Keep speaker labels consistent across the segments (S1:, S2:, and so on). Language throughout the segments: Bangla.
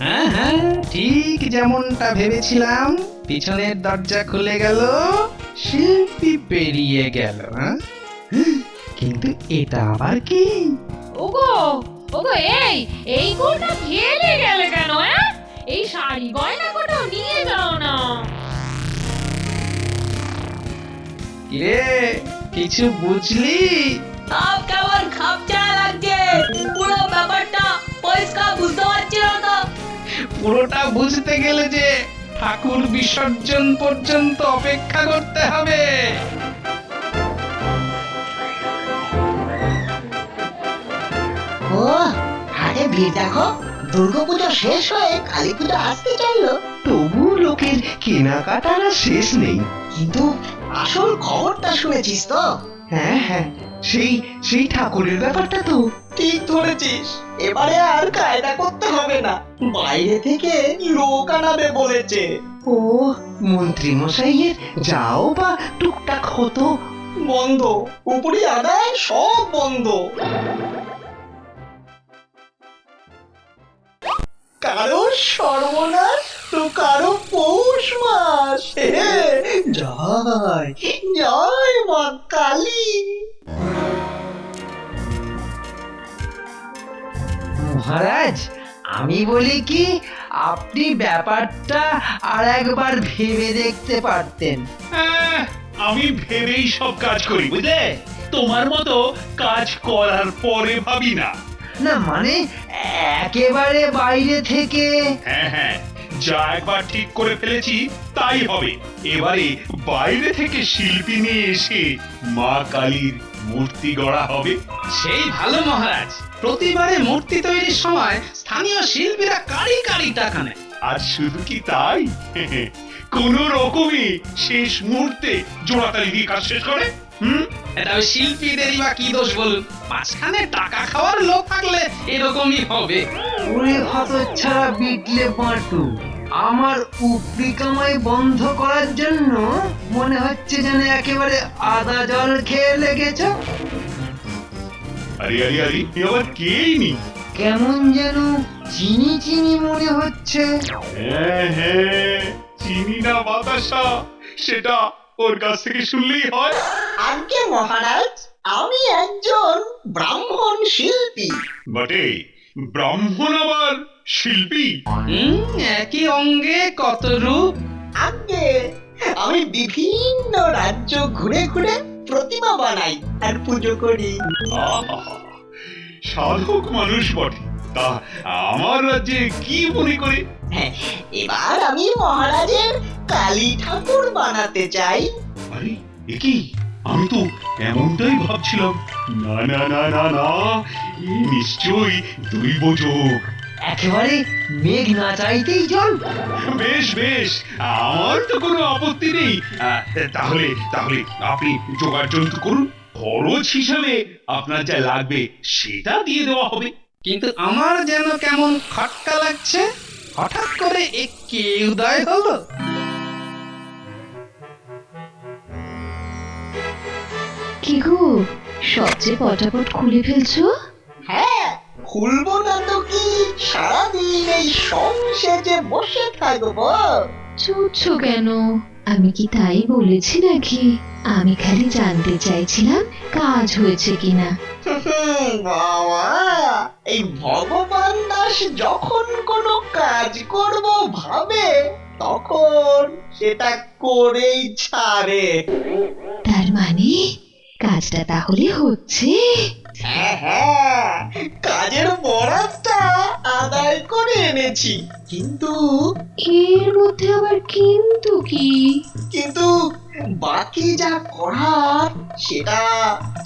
S1: হ্যাঁ হ্যাঁ, ঠিক যেমনটা ভেবেছিলাম। পিছনের দরজা খুলে গেল, শিল্পী বেরিয়ে গেল। হ্যাঁ, কিন্তু এটা আবার কি?
S2: ওগো ওগো, এই এই কোটা ফেলে গেলে কেন? এই শাড়ি গয়না কোটাও নিয়ে যাও না।
S1: কিরে, কিছু বুঝলি?
S3: সব কেমন খাপচা লাগছে, পুরো ব্যাপারটা পরিষ্কার বুঝতে পারছি না তো।
S1: পুরোটা বুঝতে গেলে যে ঠাকুর বিসর্জন পর্যন্ত অপেক্ষা করতে হবে।
S4: ও হাটে ভিড় দেখো, দুর্গাপুজো শেষ হয়ে কালী পুজো আসতে চাইলো,
S5: তবু লোকের কেনাকাটার আর শেষ নেই।
S4: কিন্তু আসল খবরটা শুনেছিস তো?
S5: হ্যাঁ হ্যাঁ, সেই সেই ঠাকুরের ব্যাপারটা তো।
S4: ঠিক ধরেছিস, এবারে আর কায়দা করতে হবে না, বাইরে থেকে লোক আনাবে বলেছে।
S5: ও মন্ত্রী মশাইয়ের যাও বা টুকটাক হতো।
S4: বন্ধ, উপরি আদায় সব বন্ধ। কারো সর্বনাশ তো কারো পৌষ মাস। জয় জয় মা কালী।
S5: মহারাজ, আমি বলি কি, আপনি ব্যাপারটা আর একবার ভেবে দেখতে পারতেন।
S6: আমি ভেবেই সব কাজ করি, বুঝলে? তোমার মতো কাজ করার পরে ভাবি না।
S5: না মানে একেবারে বাইরে থেকে।
S6: হ্যাঁ হ্যাঁ, যা একবার ঠিক করে ফেলেছি তাই হবে। এবারে বাইরে থেকে শিল্পী নিয়ে এসে মা কালীর মূর্তি গড়া হবে।
S1: সেই ভালো মহারাজ, প্রতিবারে মূর্তি তৈরির সময় স্থানীয় শিল্পীরা কারি কারি টাকা নেয়।
S6: আর শুধু কি তাই, কোন রকমে শেষ মুহূর্তে জোড়াতালি দিয়ে কাজ শেষ করে।
S1: এটা ওই শিল্পীদেরই বা কি দোষ বলুন? মাঝখানে টাকা খাওয়ার লোক থাকলে এরকমই হবে।
S5: ওরে হতচ্ছাড়া বিটলে বাঁটু, আমার উপরি কামাই বন্ধ করার জন্য মনে হচ্ছে যেন একেবারে আদা জল খেয়ে লেগেছ।
S6: আরে আরে আরে, এ আবার কেই নি?
S5: কেমন যেন চিনি চিনি মনে হচ্ছে।
S6: হ্যাঁ হ্যাঁ, চিনি না বাতাসা, সেটা ওর কাছ থেকে শুনলেই হয়।
S4: আজকে মহারাজ, আমি একজন ব্রাহ্মণ শিল্পী।
S6: বটে, ব্রাহ্মণ আবার শিল্পী?
S1: একই অঙ্গে কত রূপ।
S4: আজকে আমি বিভিন্ন রাজ্য ঘুরে ঘুরে প্রতিমা বানাই আর পুজো করি।
S6: আহা, সাধক মানুষ বটে। তা আমার রাজ্যে কি মনে করে?
S4: হ্যাঁ, এবার আমি মহারাজের কালী ঠাকুর বানাতে চাই।
S6: আরে এ কি, আমি তো এমনটাই ভাবছিলাম। না না না না না, এ নিশ্চয়ই দৈবযোগ।
S5: একেবারে মেঘ না চাইতেই জল।
S6: বেশ বেশ, আমার তো কোনো আপত্তি নেই। তাহলে তাহলে আপনি জোগাড় যন্ত্র করুন, খরচ হিসাবে আপনার যা লাগবে সেটা দিয়ে দেওয়া হবে।
S1: কিন্তু আমার যেন কেমন খটকা লাগছে। হঠাৎ করে এ কে উদয় হলো?
S2: কি গো, সবচেয়ে পটাপট খুলে ফেলছো?
S4: হ্যাঁ, খুলবো না তো কি, সারাদিন এই সংসেজে বসে থাকবো।
S2: ছুটছো কেন? আমি কি তাই বলেছি নাকি? আমি খালি জানতে চাইছিলাম কাজ হয়েছে কিনা।
S4: বাবা, এই ভগবান দাস যখন কোনো কাজ করব ভাবে, তখন সেটা করেই ছাড়ে।
S2: তার মানে কাজটা তাহলে হচ্ছে?
S4: হ্যাঁ হ্যাঁ, কাজের বরাতটা আদায় করে এনেছি, কিন্তু
S2: এর মধ্যে আবার কিন্তু কি?
S4: কিন্তু বাকি যা করার সেটা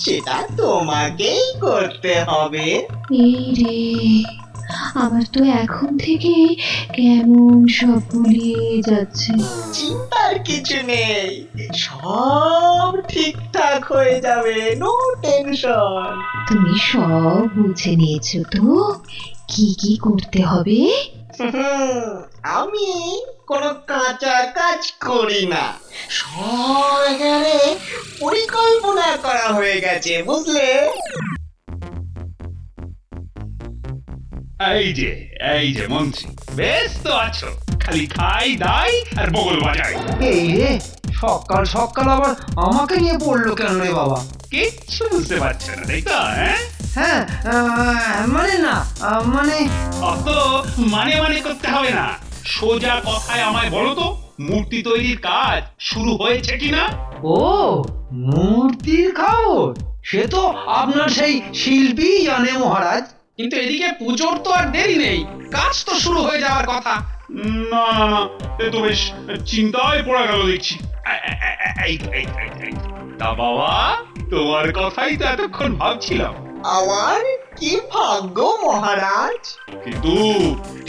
S4: সেটা তোমাকেই করতে হবে।
S2: এই রে, আমার তো এখন থেকে কেমন সব গুলিয়ে যাচ্ছে।
S4: চিন্তার কিছু নেই, সব ঠিকঠাক হয়ে যাবে, নো টেনশন।
S2: তুমি সব বুঝে নিয়েছো তো কি কি করতে হবে?
S4: আমি কোনো কাঁচা কাজ করি না, সব এখানে পরিকল্পনা করা হয়ে গেছে, বুঝলে?
S6: এই যে মন্ত্রী বেশ তো আছো, খালি খাই দাই আর বগল বাজাই।
S5: এই রে, সকাল সকাল আবার আমাকে নিয়ে পড়লো কেন রে বাবা?
S6: কিচ্ছু বুঝতে পারছো না তাই তো?
S5: হ্যাঁ, মানে না, মানে
S6: অত মানে করতে হবে না, সোজা কথায় আমায় বলো তো, মূর্তি তৈরির কাজ শুরু হয়েছে কিনা?
S5: ও মূর্তির খবর, সে তো আপনার সেই শিল্পী জানে মহারাজ।
S1: কিন্তু এদিকে পুজোর তো আর দেরি নেই, কাজ তো শুরু হয়ে যাওয়ার কথা।
S6: না না না, এ তো বেশ চিন্তায় পড়া গেল দেখছি। এই, তা বাবা, তোমার কথাই তো এতক্ষণ ভাবছিলাম।
S4: আমার কি ভাগ্য মহারাজ।
S6: কিন্তু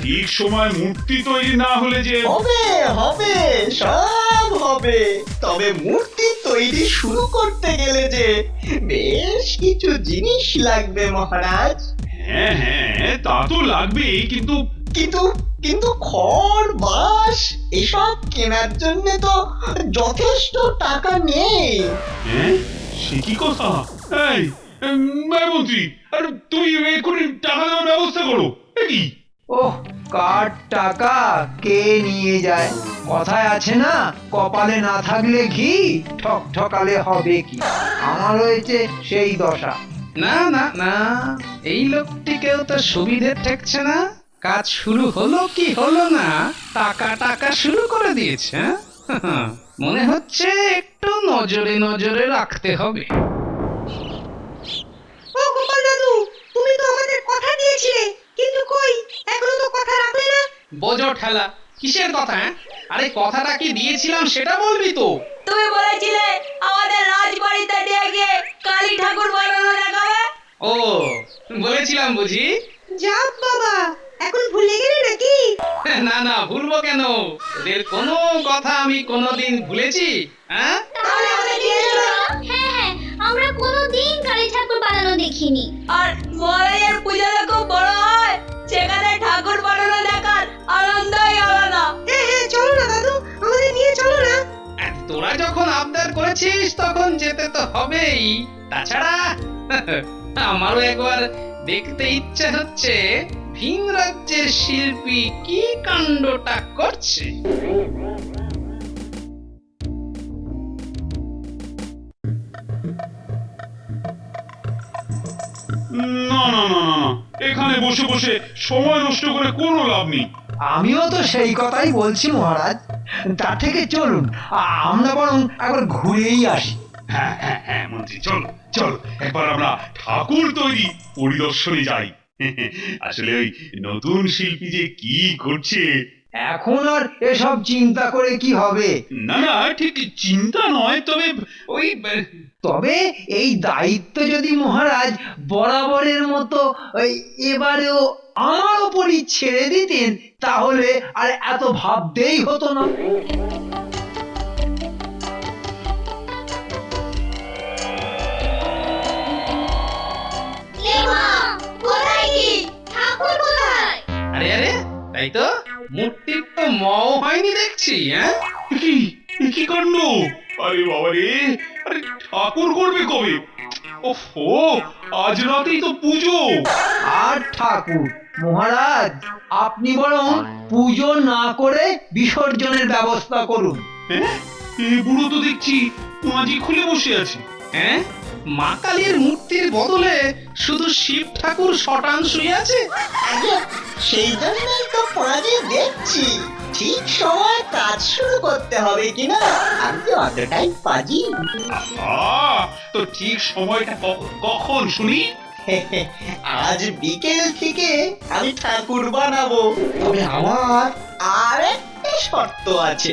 S6: ঠিক সময় মূর্তি তৈরি না হলে যে
S4: হবে হবে, সব হবে, তবে মূর্তি তৈরি শুরু করতে গেলে যে বেশ কিছু জিনিস লাগবে মহারাজ।
S6: হ্যাঁ তা তো লাগবেই, কিন্তু
S4: কিন্তু কিন্তু খড় বাঁশ এসব কেনার জন্য তো যথেষ্ট টাকা নেই।
S6: হ্যাঁ সে কি কথা? এই মন্ত্রী, আর তুমি এক্ষুনি টাকা দেওয়ার ব্যবস্থা করো। কি
S5: ওহ, কার টাকা কে নিয়ে যায়? কথায় আছে না, কপালে না থাকলে ঘি ঠক ঠকালে হবে কি? আমার হয়েছে সেই দশা।
S1: না না না, এই লোকটিকেও তো সুবিধে ঠেকছে না। কাজ শুরু হলো কি হলো না, টাকা শুরু করে দিয়েছে। হ্যাঁ? মনে হচ্ছে একটু নজরে নজরে রাখতে হবে।
S7: ও গোপাল দাদু, তুমি তো আমাদের কথা দিয়েছিলে, কিন্তু কই এখনো তো কথা রাখলে না।
S1: বোঝো ঠেলা, কিসের কথা? আরে কথাটা কি দিয়েছিলাম সেটা বলবি তো।
S3: তুমি বলেছিলে আমাদের রাজবাড়িতে নিয়ে গিয়ে কালী ঠাকুর বানানো দেখাবে।
S1: ও বলেছিলাম বুঝি?
S7: যাব বাবা, এখন ভুলে গেলে নাকি?
S1: না না, ভুলবো কেন? ওদের কোনো কথা আমি কোনোদিন ভুলেছি? হ্যাঁ,
S7: তাহলে আমাদের নিয়ে চলো।
S2: হ্যাঁ, আমরা কোনোদিন কালী ঠাকুর বানানো দেখিনি।
S3: আর মহারাজের পুজোটা খুব বড় হয়, সেখানে ঠাকুর বানানো দেখার আনন্দই আলাদা।
S7: হ্যাঁ, চলো না দাদু, আমাদের নিয়ে চলো না।
S1: আর তোরা যখন আবদার করেছিস তখন যেতে তো হবেই। তাছাড়া আমারও একবার দেখতে ইচ্ছে হচ্ছে ভিন রাজ্যের শিল্পী কি কাণ্ডটা করছে।
S6: না, এখানে বসে বসে সময় নষ্ট করে কোনো লাভ নেই।
S5: আমিও তো সেই কথাই বলছি মহারাজ। তার থেকে চলুন, আমরা বরং একবার ঘুরেই আসি।
S6: হ্যাঁ মন্ত্রী, চলো একবার আমরা ঠাকুর তৈরি পরিদর্শনে যাই। আসলে ওই নতুন শিল্পী যে কি করছে।
S5: এখন আর এসব চিন্তা করে কি হবে?
S6: না ঠিক চিন্তা নয়, তবে ওই
S5: তবে এই দায়িত্ব যদি মহারাজ বরাবরের মতো এবারেও আমার ওপরই ছেড়ে দিতেন, তাহলে আর এত ভাবতেই হতো না।
S2: কোথায় কি ঠাকুর কোথায়?
S1: আরে তাই তো, মূর্তির তো মও হয়নি দেখছি। হ্যাঁ,
S6: কি কাণ্ড! আরে বাবা রে, আরে ঠাকুর করবে কবে? ওফো, আজ রাতেই তো পুজো।
S5: আর ঠাকুর মহারাজ, আপনি বরং পুজো না করে বিসর্জনের ব্যবস্থা করুন।
S6: হ্যাঁ, এ বুড়ো তো দেখছি মাঝি খুলে বসে আছে।
S1: হ্যাঁ, মা কালীর মূর্তির বদলে শুধু শিব ঠাকুর শটান শুয়ে আছে।
S4: সেই জন্যই তো পাঁজি দেখছি ঠিক সময় কাজ শুরু করতে হবে কিনা। আমি তো অতটাই পাজি।
S6: তো ঠিক সময়টা কখন শুনি?
S4: আজ বিকেল থেকে আমি ঠাকুর বানাবো, তবে আমার আর একটা শর্ত আছে।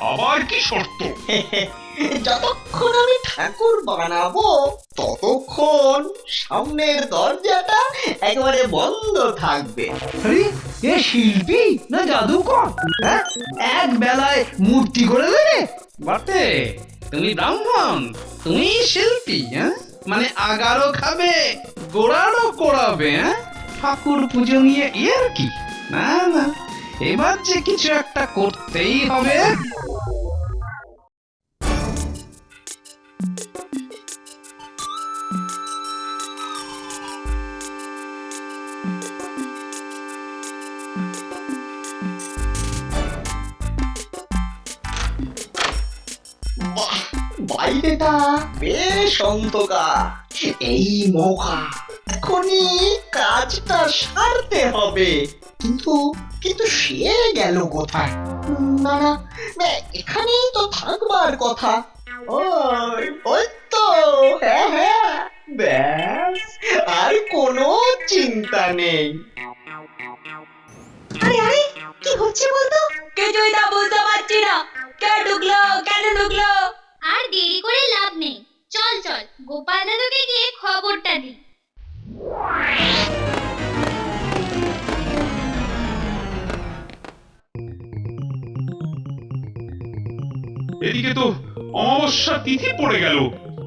S6: আবার কি শর্ত?
S4: যতক্ষণ আমি ঠাকুর বানাবো ততক্ষণ সামনের দরজাটা একেবারে বন্ধ থাকবে।
S5: আরে, এ শিল্পী না জাদুকর? হ্যাঁ, এক বেলায় মূর্তি করে দেবে?
S1: বটে, তুমি ব্রাহ্মণ, তুমি শিল্পী। হ্যাঁ, মানে আগারও খাবে, গোড়ারও করাবে। হ্যাঁ, ঠাকুর পুজো নিয়ে এর কি? না, এবার যে কিছু একটা করতেই হবে।
S4: বাইরেটা বেশ অন্ধকার। এই মৌকা, এখনই কাজটা সারতে হবে। কিন্তু কিন্তু সে গেল কোথায়? না না, এখানেই তো থাকবার কথা। ওই ওই তো, হ্যাঁ হ্যাঁ, ব্যাস, আর কোনো চিন্তা নেই।
S7: আরে আরে, কি হচ্ছে বলতো?
S3: কিছুই তো বুঝতে পারছি না, কে ঢুকলো, কেন ঢুকলো?
S8: আর দেরি করে লাভ নেই, চল চল গোপাল দাদুকে গিয়ে খবরটা দিই।
S6: এদিকে তো অমাবস্যা তিথি পড়ে গেল।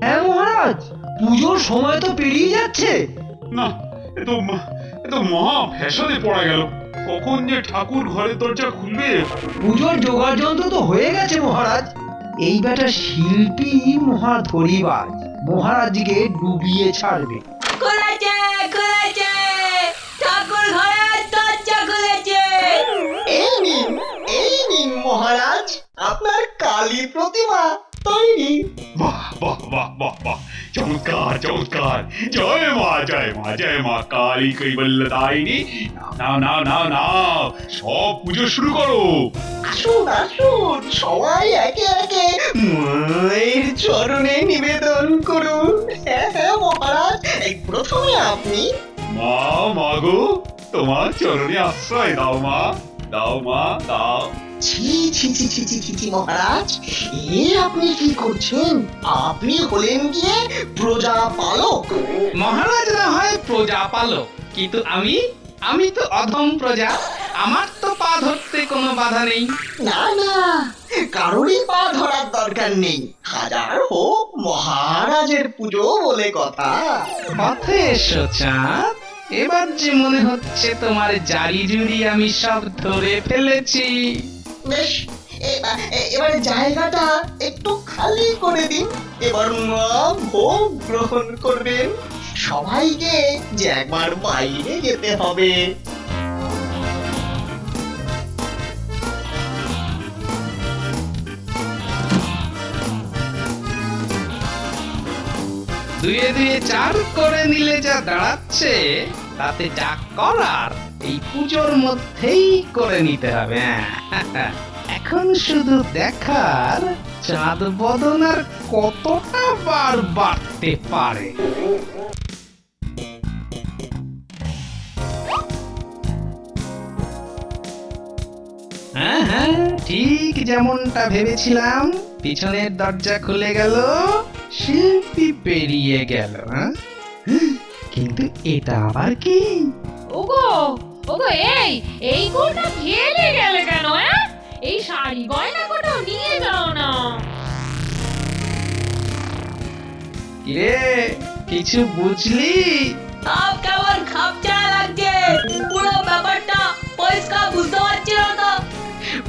S5: হ্যাঁ মহারাজ, পুজোর সময় তো পেরিয়ে যাচ্ছে।
S6: না, এ তো মহা ফ্যাশনে পড়া গেল। কখন যে ঠাকুর ঘরের দরজা খুলবে?
S5: পুজোর জোগাড় যন্ত্র তো হয়ে গেছে মহারাজ। এই বেটা শিল্পী মহা ধরিবাজ, মহারাজকে ডুবিয়ে ছাড়বে।
S3: খুলেছে, খুলেছে, ঠাকুর ঘরের দরজা খুলেছে।
S4: এই নিন মহারাজ, আপনার কালী প্রতিমা তৈরি।
S6: বাহ বাহ বাহ বাহ বাহ, চমৎকার চমৎকার। জয় মা জয় মা জয় মা কালী কৈবল্যদায়িনী। নাও নাও নাও নাও, সব পুজো শুরু করো।
S4: আসুন আসুন, সবাই একে একে মায়ের চরণে নিবেদন করুন। হ্যাঁ হ্যাঁ মহারাজ, এই প্রথমে আপনি।
S6: মা মাগো, তোমার চরণে আশ্রয় দাও মা, দাও মা দাও।
S4: ছি ছি ছি ছি ছি ছি ছি মহারাজ, এ আপনি কি করছেন? আপনি হলেন গিয়ে প্রজাপালক।
S1: মহারাজ না হয় প্রজা পালক, কিন্তু আমি তো অধম প্রজা। আমার তো পা ধরতে কোনো বাধা নেই।
S4: না না, কারোরই পা ধরার দরকার নেই। হাজার হোক মহারাজের পুজো বলে কথা।
S1: পথে এসো চাঁদ, এবার যে মনে হচ্ছে তোমার জারি জুড়ি আমি সব ধরে ফেলেছি।
S4: বেশ, এবারে জায়গাটা একটু খালি করে দিন। এবার মা ভোগ গ্রহণ করবেন। সবাইকে যে একবার বাইরে যেতে হবে।
S1: দুয়ে দুয়ে চার করে নিলে যা দাঁড়াচ্ছে, তাতে যা করার এই পুজোর মধ্যেই করে নিতে হবে। এখন শুধু দেখার চাঁদ বদন আর কতটা বার বাড়তে পারে। হ্যাঁ হ্যাঁ, ঠিক যেমনটা ভেবেছিলাম। পিছনের দরজা খুলে গেল, শিল্পী বেরিয়ে গেল। কিন্তু এটা আবার কি?
S3: ওগো, ওগো, এই কোটা ফেলে গেলে কেন? এই শাড়ি গয়না কোটাও নিয়ে যাও না।
S1: কিরে, কিছু বুঝলি?
S3: সব কেমন খাপচা লাগছে, পুরো ব্যাপারটা পরিষ্কার বুঝতে পারছি না তো।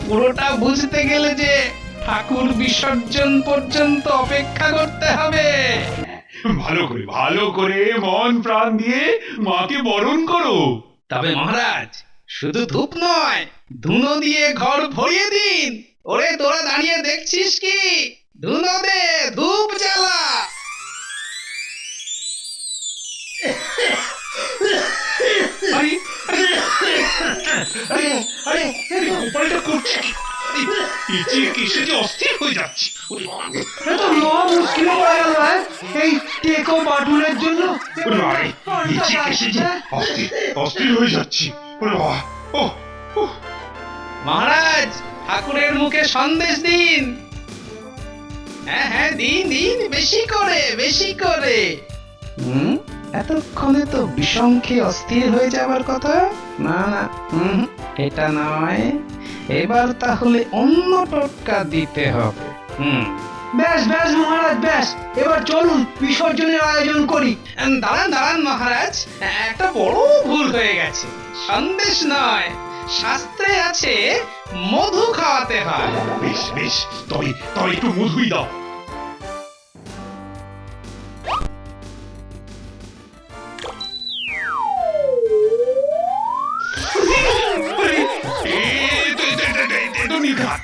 S1: পুরোটা বুঝতে গেলে যে ঠাকুর বিসর্জন পর্যন্ত অপেক্ষা করতে হবে।
S6: ভালো করে মন প্রাণ দিয়ে মাকে বরণ করো।
S1: তবে মহারাজ, শুধু ধূপ নয়, ধুনো দিয়ে ঘর ভরিয়ে দিন। ওরে তোরা দাঁড়িয়ে দেখছিস কি? ধুনো দে, ধূপ জ্বালা।
S6: আরে আরে আরে আরে গোপালটা করছে কি? কিসে যে অস্থির হয়ে যাচ্ছি।
S5: এ তো মহা মুশকিলে পড়ে গেল। এই টেকো বাটুলের জন্য
S6: অস্থির হয়ে যাচ্ছি।
S1: মহারাজ, ঠাকুরের মুখে সন্দেশ দিন। হ্যাঁ হ্যাঁ, দিন দিন, বেশি করে বেশি করে। এতক্ষণে তো বিষঙ্খে অস্থির হয়ে যাবার কথা। না না, এটা নয়। এবার তাহলে অন্য টোটকা দিতে হবে।
S5: ব্যাস ব্যাস মহারাজ, ব্যাস। এবার চলুন বিসর্জনের আয়োজন করি।
S1: দাঁড়ান দাঁড়ান মহারাজ, একটা বড় ভুল হয়ে গেছে। সন্দেশ নয়, শাস্ত্রে আছে মধু খাওয়াতে হয়।
S6: বেশ বেশ, তবে একটু মধুই দাও।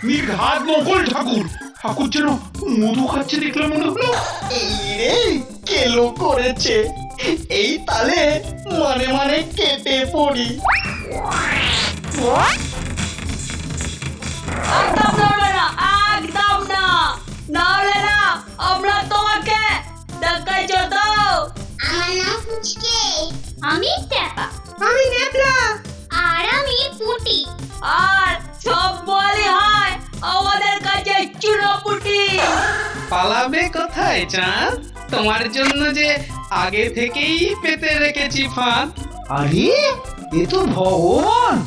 S6: নির্ঘাত নকল ঠাকুর। ঠাকুর যেন মধু খাচ্ছে দেখলাম মনে হলো।
S4: এই রে কেলো করেছে, এই তালে মানে মানে কেটে পড়ি।
S3: একদম নড়বে না, একদম না, নাহলে না আমরা তোমাকে দেখাইছো তো।
S8: আমার নাম পুচকে, আমি ট্যাপা,
S7: আমি নেপলা।
S8: আর আমি পুটি।
S3: আর সব বলি হয় আমাদের কাছে চুনোপুটি।
S1: পালাবে কোথায় চাঁদ? তোমার জন্য যে আগে থেকেই পেতে রেখেছি ফাঁদ।
S5: আরে এ তো ভগবান।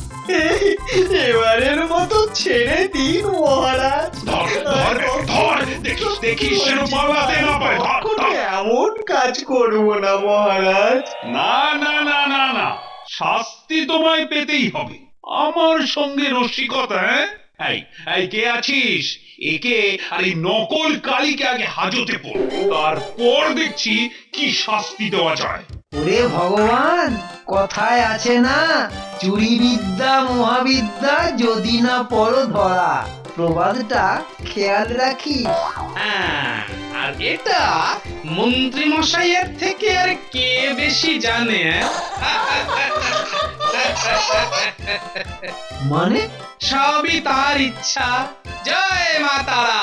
S4: এবারের মতো ছেড়ে দিন মহারাজ।
S6: ধর ধর ধর, দেখিস দেখিস যেন পালাতে না পারে। ধর
S4: কখনো
S6: ধর।
S4: এমন কাজ করব না মহারাজ।
S6: না না না না না, শাস্তি তোমায় পেতেই হবে। আমার সঙ্গে রসিকতা? হ্যাঁ, এই এই কে আছিস? একে আর এই নকল কালীকে আগে হাজতে পড়, তারপর দেখছি কি শাস্তি দেওয়া যায়।
S5: ওরে ভগবান, কথায় আছে না, চুরি বিদ্যা মহাবিদ্যা যদি না পড়ো ধরা। প্রবাদটা খেয়াল রাখি।
S1: হ্যাঁ, আর এটা মন্ত্রী মশাইয়ের থেকে আর কে বেশি জানে?
S5: মানে
S1: সবই তার ইচ্ছা। জয় মা তারা।